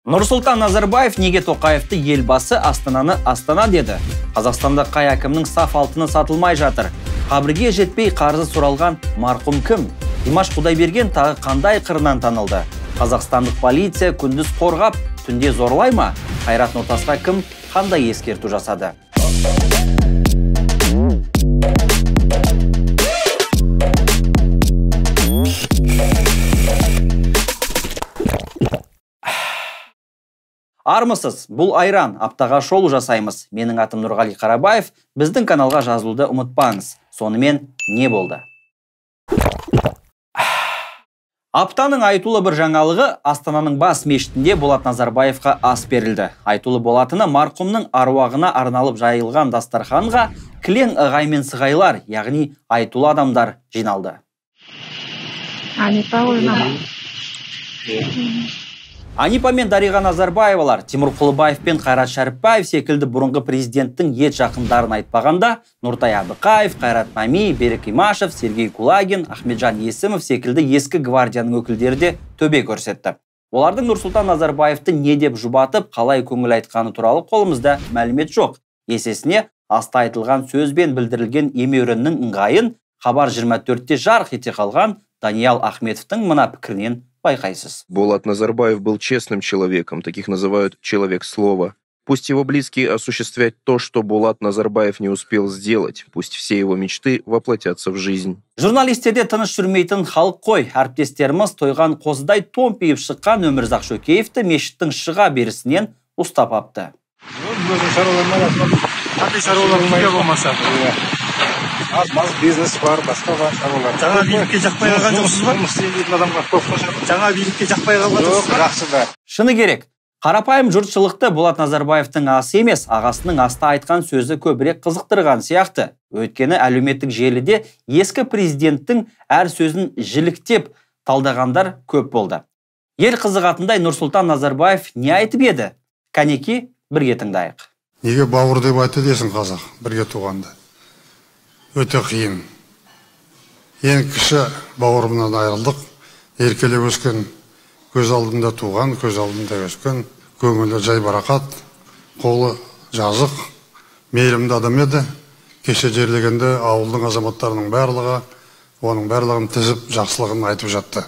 Нұрсұлтан Назарбаев неге Тоқаевты елбасы Астананы Астана деді? Қазақстанда қай әкімнің саф алтыны сатылмай жатыр? Қабірге жетпей қарызы сұралған марқұм кім? Димаш Құдайберген тағы қандай қырынан танылды? Қазақстандық полиция күндіз қорғап, түнде зорлай ма? Қайрат Нұртасқа кім қандай ескерту жасады? Армысыз, бұл Айран, аптаға шолу жасаймыз. Менің атым Нұрғали Қарабаев, біздің каналға жазылуды ұмытпаңыз. Сонымен не болды? Аптаның айтулы бір жаңалығы Астананың бас мешітінде Болат Назарбаевқа ас берілді. Айтулы болатыны марқұмның аруағына арналып жайылған дастарханға кілең ығай мен сығайлар, яғни айтулы адамдар жиналды. Анипа мен Дариға Назарбаевалар, Тимур Құлыбаев пен Қайрат Шәріпбаев секілді бұрынғы президенттің ет жақындарын айтпағанда, Нұртай Абықаев, Қайрат Мами, Берік Имашев, Сергей Кулагин, Ахметжан Есімов секілді ескі гвардияның өкілдері де төбе көрсетті. Олардың Нұрсұлтан Назарбаевты не деп жұбатып, қалай көңіл айтқаны туралы қолымызда мәлімет жоқ. Есесіне, аста айтылған сөзбен білдірілген емеуріннің ыңғайын Хабар 24-те жарқ ете қалған Даниял Ахметовтың мына пікірінен байқайсыз. Болат Назарбаев был честным человеком, таких называют человек слова. Пусть его близкие осуществят то, что Болат Назарбаев не успел сделать. Пусть все его мечты воплотятся в жизнь. Журналистерде тыныш жүрмейтін халық қой. Әріптестеріміз тойған қозыдай томпиып шыққан Өмірзақ Шөкеевті мешіттің шыға берісінен ұстап апты. Аз бизнес бар, басқа бар, шаруалар. Жаңа билікке жақпай қалған жоқсыз ба? Жаңа билікке жақпай қалған жоқсыз ба? Жақсы бар. Шыны керек. Қарапайым жұртшылықты Болат Назарбаевтың асы емес, ағасының аста айтқан сөзі көбірек қызықтырған сияқты. Өйткені әлеуметтік желіде ескі президенттің әр сөзін жіліктеп талдағандар көп болды. Ел қызығатындай Нұрсұлтан Назарбаев не айтып еді? Кәнеки, бірге тыңдайық. Неге бауыр деп айтты дейсің қазақ, бірге туғанда? Өте қиын. Ең кіші бауырымнан айырылдық. Еркелеп өскен, көз алдында туған, көз алдында өскен, көңілі жайбарақат, қолы жазық, мейірімді адам еді. Кеше жерлегенде ауылдың азаматтарының барлығы, оның барлығын тізіп, жақсылығын айтып жатты.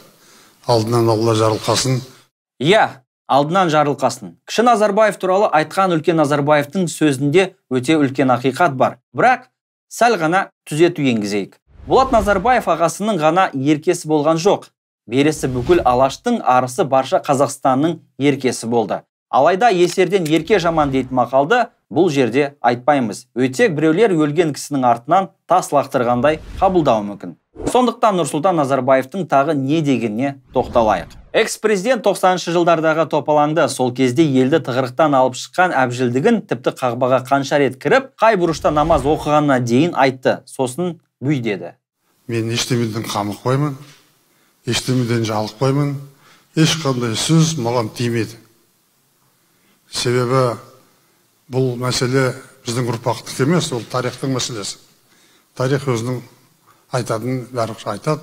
Алдынан Алла жарылқасын. Алдынан жарылқасын. Кіші Назарбаев туралы айтқан үлкен Назарбаевтың сөзінде өте үлкен ақиқат бар. Бірақ сәл ғана түзету енгізейік. Болат Назарбаев ағасының ғана еркесі болған жоқ. Бересі бүкіл Алаштың, арысы барша Қазақстанның еркесі болды. Алайда есерден ерке жаман дейтін мақалды бұл жерде айтпаймыз. Өйтсек біреулер өлген кісінің артынан тас лақтырғандай қабылдауы мүмкін. Сондықтан Нұрсұлтан Назарбаевтың тағы не дегеніне тоқталайық. Экс-президент 90-шы жылдардағы топалаңды, сол кезде елді тығырықтан алып шыққан әбжілдігін тіпті қағбаға қанша рет кіріп, қай бұрышта намаз оқығанына дейін айтты. Сосын бүй деді. Мен ештемеден қамық қоймын, ештемеден жалық қоймын, ешқандай сөз маған тимеді. Себебі бұл мәселе біздің ұрпақтық емес, ол тарихтың мәселесі. Тарих өзінің айтатын бәрі айтады.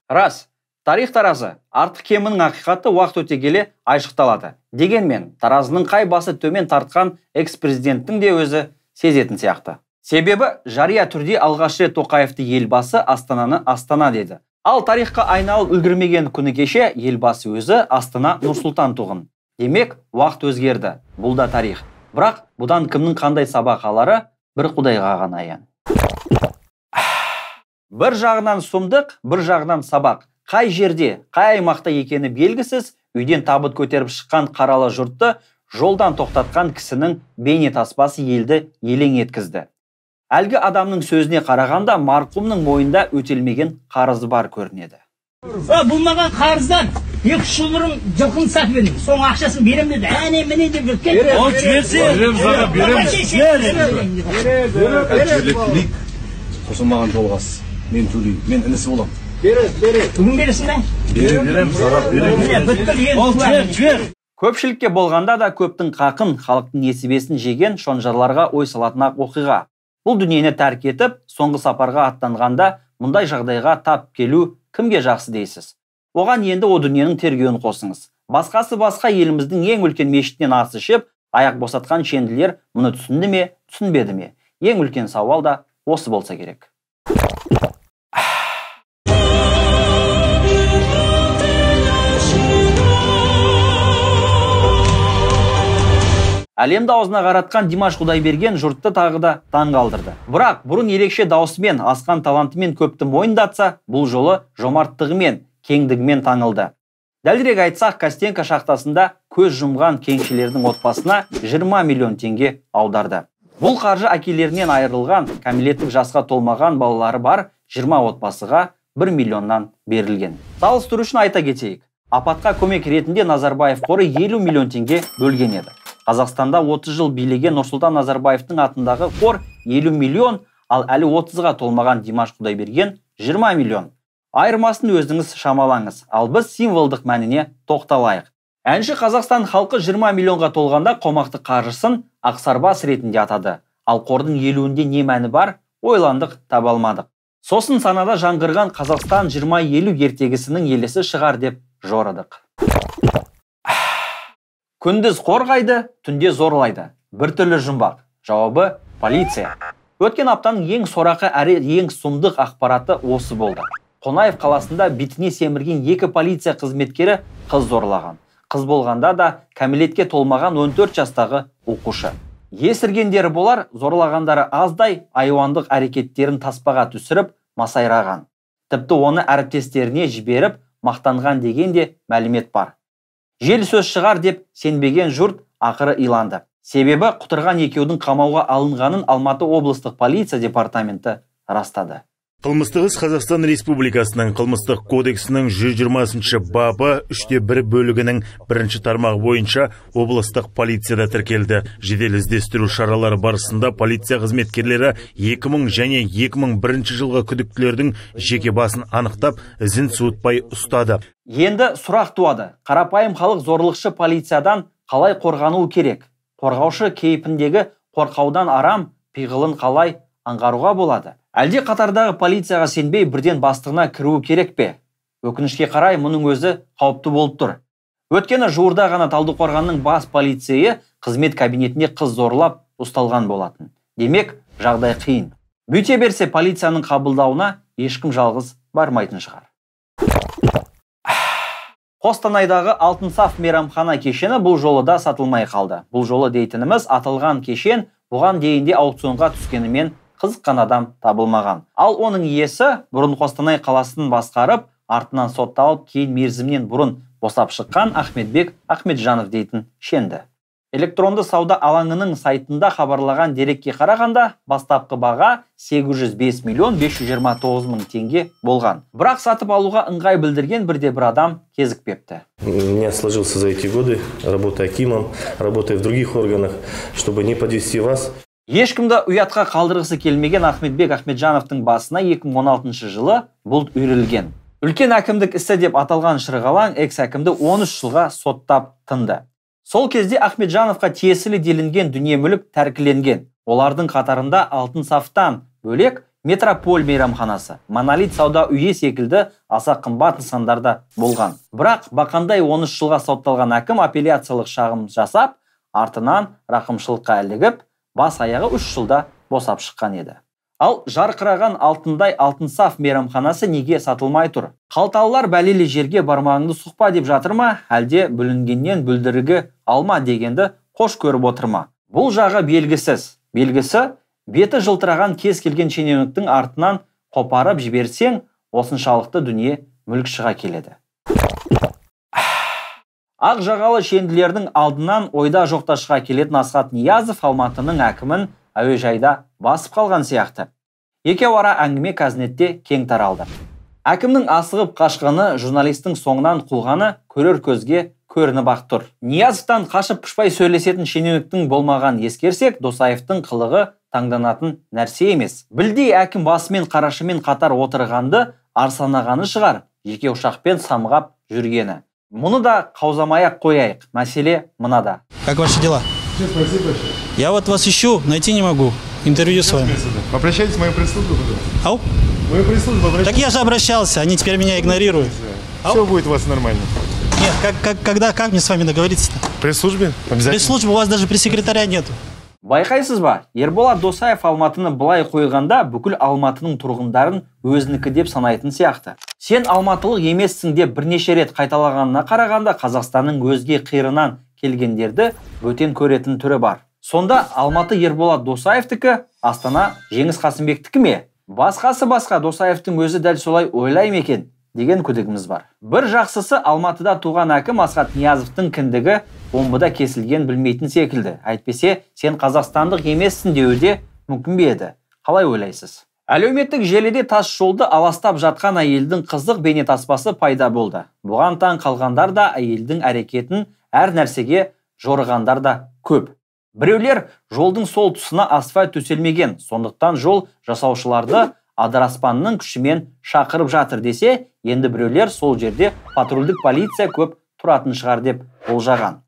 Рас. Тарих таразы, артық кемінің ақиқаты уақыт өте келе айшықталады. Дегенмен, таразының қай басы төмен тартқан экс-президенттің де өзі сезетін сияқты. Себебі, жария түрде алғаш рет Тоқаевты елбасы Астананы Астана деді. Ал тарихқа айналып үлгірмеген күні кеше елбасы өзі Астана Нұрсұлтан туғын. Демек, уақыт өзгерді. Бұл да тарих. Бірақ, бұдан кімнің қандай сабақ алары бір Құдайға ғана аян. Бір жағынан сұмдық, бір жағынан сабақ. Қай жерде, қай аймақта екені белгісіз, үйден табыт көтеріп шыққан қаралы жұртты жолдан тоқтатқан кісінің бейнетаспасы елді елең еткізді. Әлгі адамның сөзіне қарағанда марқұмның мойнында өтелмеген қарызы бар көрінеді. Бұл маған қарыздан 2-3 жыл бұрын жылқын сатып едім. Соң ақшасын берем деді. Әне міне деп кетті. Ол жіберсе, берем. Сосын маған жолғас. Мен төлеймін. Мен інісі болам. Бүгін бересің бе? Берем, сарап берем. Көпшілікке болғанда да көптің қақын, халықтың несібесін жеген шонжарларға ой салатын ақ оқиға. Бұл дүниені тәрк етіп, соңғы сапарға аттанғанда мұндай жағдайға тап келу кімге жақсы дейсіз? Оған енді о дүниенің тергеуін қосыңыз. Басқасы басқа, еліміздің ең үлкен мешітінен ас ішіп, аяқ босатқан шенділер мұны түсінді ме, түсінбеді ме? Ең үлкен сауал да осы болса керек. Әлемді аузына қаратқан Димаш Құдайберген жұртты тағы да таң қалдырды. Бірақ бұрын ерекше даусымен, асқан талантымен көпті мойындатса, бұл жолы жомарттығымен, кеңдігімен таңылды. Дәлірек айтсақ, Костенко шахтасында көз жұмған кеншілердің отбасына 20 миллион теңге аударды. Бұл қаржы әкелерінен айырылған, кәмелеттік жасқа толмаған балалары бар 20 отбасыға 1 миллионнан берілген. Салыстыру үшін айта кетейік, апатқа көмек ретінде Назарбаев қоры 50 миллион теңге бөлген еді. Қазақстанда 30 жыл билеген Нұрсұлтан Назарбаевтың атындағы қор 50 миллион, ал әлі 30-ға толмаған Димаш Құдайберген 20 миллион. Айырмасын өзіңіз шамалаңыз, ал біз символдық мәніне тоқталайық. Әнші Қазақстан халқы 20 миллионға толғанда қомақты қаржысын Ақсарбас ретінде атады. Ал қордың 50-інде не мәні бар, ойландық, таба алмадық. Сосын санада жаңғырған Қазақстан 20-50 ертегісінің елесі шығар деп жорыдық. Күндіз қорғайды, түнде зорлайды. Бір түрлі жұмбақ. Жауабы полиция. Өткен аптаның ең сорақы әрі ең сұмдық ақпараты осы болды. Қонаев қаласында бетіне семірген 2 полиция қызметкері қыз зорлаған. Қыз болғанда да кәмелетке толмаған 14 жастағы оқушы. Есіргендері болар, зорлағандары аздай айуандық әрекеттерін таспаға түсіріп масайраған. Тіпті оны әріптестеріне жіберіп мақтанған деген де мәлімет бар. Жел сөз шығар деп сенбеген жұрт ақыры иланды. Себебі құтырған екеудің қамауға алынғанын Алматы облыстық полиция департаменті растады. Қылмыстық іс Қазақстан Республикасының қылмыстық кодексінің 120-шы бабы 3/1 бөлігінің 1-ші тармағы бойынша облыстық полицияда тіркелді. Жедел іздестіру шаралары барысында полиция қызметкерлері 2000 және 2001 жылғы күдіктілердің жеке басын анықтап, ізін суытпай ұстады. Енді сұрақ туады. Қарапайым халық зорлықшы полициядан қалай қорғануы керек? Қорғаушы кейпіндегі қорқаудан арам пиғылын қалай аңғаруға болады? Әлде қатардағы полицияға сенбей бірден бастығына кіруі керек пе? Өкінішке қарай мұның өзі қауіпті болып тұр. Өткені жуырда ғана Талдықорғанның бас полицейі қызмет кабинетінде қыз зорлап ұсталған болатын. Демек, жағдай қиын. Бүйте берсе полицияның қабылдауына ешкім жалғыз бармайтын шығар. Қостанайдағы Алтын Саф мейрамхана кешені бұл жолы да сатылмай қалды. Бұл жолы дейтініміз аталған кешен бұған дейінде аукционға түскенімен қызыққан адам табылмаған. Ал оның иесі бұрын Қостанай қаласын басқарып, артынан сотталып, кейін мерзімнен бұрын босап шыққан Ахметбек Ахметжанов дейтін шенді. Электронды сауда алаңының сайтында хабарлаған дерекке қарағанда, бастапқы баға 805 миллион 529 мың теңге болған. Бірақ сатып алуға ыңғай білдірген бірде-бір адам кезікпепті. У меня сложился за эти годы, работая акимом, работая в других органах, чтобы не подвести вас. Ешкімді ұятқа қалдырғысы келмеген Ахметбек Ахметжановтың басына 2016 жылы бұлт үйрілген. Үлкен әкімдік ісі деп аталған шырғалаң экс-әкімді 13 жылға соттап тынды. Сол кезде Ахметжановқа тиесілі делінген дүние мүлік тәркіленген. Олардың қатарында Алтын Сафтан бөлек Метрополь мейрамханасы, Монолит сауда үйі секілді аса қымбат нысандарда болған. Бірақ бақандай 13 жылға сотталған әкім апелляциялық шағым жасап, артынан рақымшылыққа ілігіп, бас аяғы 3 жылда босап шыққан еді. Ал жарқыраған алтындай Алтын Саф мейрамханасы неге сатылмай тұр? Қалталылар бәлелі жерге бармағыңды сұқпа деп жатыр ма, әлде бүлінгеннен бүлдірігі алма дегенді қош көріп отыр ма? Бұл жағы белгісіз. Белгісі, беті жылтыраған кез келген шенеуніктің артынан қопарып жіберсең, осыншалықты дүние мүлік шыға келеді. Ақ жағалы шенділердің алдынан ойда жоқта шыға келетін Асхат Ниязов Алматының әкімін әуежайда басып қалған сияқты. Екеуара әңгіме қазнетте кең таралды. Әкімнің асығып қашқаны, журналистің соңынан қуғаны көрер көзге көрініп-ақ тұр. Ниязовтан қашып пұшпай сөйлесетін шенеуніктің болмаған ескерсек, Досаевтың қылығы таңданатын нәрсе емес. Білдей әкім басымен қарашымен қатар отырғанды арсанағаны шығар, жеке ұшақпен самғап жүргені. Мұны да қаузамай-ақ қояйық. Мәселе мынада. Как ваши дела? Спасибо большое. Я вот вас ищу, найти не могу. Интервью с вами. Обращайтесь в мою пресс-службу. Ау? Мою пресс-службу обращайтесь. Так я же обращался, они теперь меня игнорируют. Все будет у вас нормально. Нет, как мне с вами договориться-то? Пресс-службе? Обязательно. Пресс-службы у вас даже пресс-секретаря нету. Байқайсыз ба, Ерболат Досаев Алматыны былай қойғанда бүкіл Алматының тұрғындарын өзінікі деп санайтын сияқты. Сен алматылық емессің деп бірнеше рет қайталағанына қарағанда Қазақстанның өзге қиырынан келгендерді бөтен көретін түрі бар. Сонда Алматы Ерболат Досаевтікі, Астана Жеңіс Қасымбектікі ме? Басқасы басқа, Досаевтың өзі дәл солай ойлай ма екен деген күдігіміз бар. Бір жақсысы, Алматыда туған әкім Асхат Ниязовтың кіндігі бомбада кесілген білмейтін секілді. Әйтпесе, сен қазақстандық емессің деуде мүмкін бе еді? Қалай ойлайсыз? Әлеуметтік желіде тас жолды аластап жатқан әйелдің қызық бейнетаспасы пайда болды. Бұған таң қалғандар да әйелдің әрекетін әр нәрсеге жорығандар да көп. Біреулер жолдың сол тұсына асфальт төселмеген, сондықтан жол жасаушыларды адыраспанның күшімен шақырып жатыр десе, енді біреулер сол жерде патрульдік полиция көп тұратын шығар деп болжаған.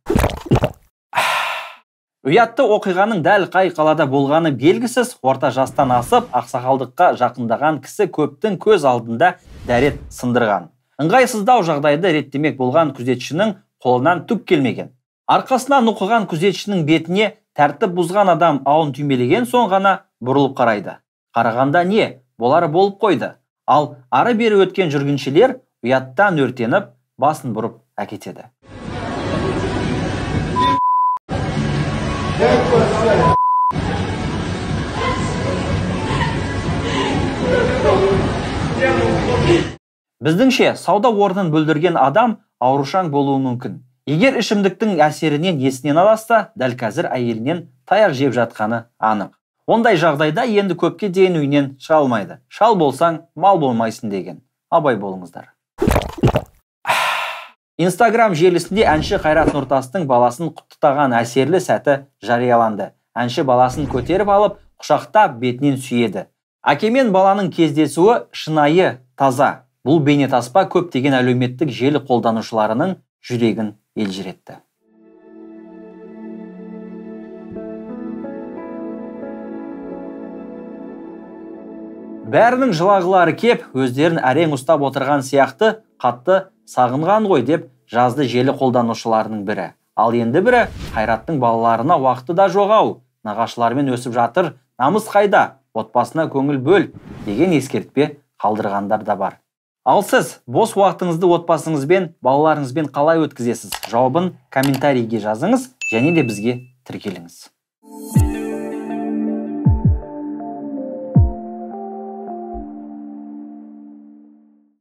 Ұятты оқиғаның дәл қай қалада болғаны белгісіз, орта жастан асып, ақсақалдыққа жақындаған кісі көптің көз алдында дәрет сындырған. Ыңғайсыздау жағдайды реттемек болған күзетшінің қолынан түк келмеген. Арқасынан нұқыған күзетшінің бетіне тәртіп бұзған адам ауын түймелеген соң ғана бұрылып қарайды. Қарағанда не? Болары болып қойды. Ал ары бері өткен жүргіншілер ұяттан өртеніп, басын бұрып әкетеді. Біздіңше, сауда орнын бүлдірген адам аурушаң болуы мүмкін. Егер ішімдіктің әсерінен есінен адасса, дәл қазір әйелінен таяқ жеп жатқаны анық. Ондай жағдайда енді көпке дейін үйінен шыға алмайды. Шал болсаң, мал болмайсың деген. Абай болыңыздар. Инстаграм желісінде әнші Қайрат Нұртастың баласын құттықтаған әсерлі сәті жарияланды. Әнші баласын көтеріп алып, құшақтап бетінен сүйеді. Әке мен баланың кездесуі шынайы, таза. Бұл бейнетаспа көптеген әлеуметтік желі қолданушыларының жүрегін елжіретті. Бәрінің жылағылары кеп, өздерін әрең ұстап отырған сияқты қатты сағынған ғой деп жазды желі қолданушыларының бірі. Ал енді бірі Қайраттың балаларына уақыты да жоғау, нағашылармен өсіп жатыр, намыс қайда, отбасына көңіл бөл деген ескертпе қалдырғандар да бар. Ал сіз бос уақытыңызды отбасыңызбен, балаларыңызбен қалай өткізесіз? Жауабын комментарийге жазыңыз және де бізге тіркеліңіз.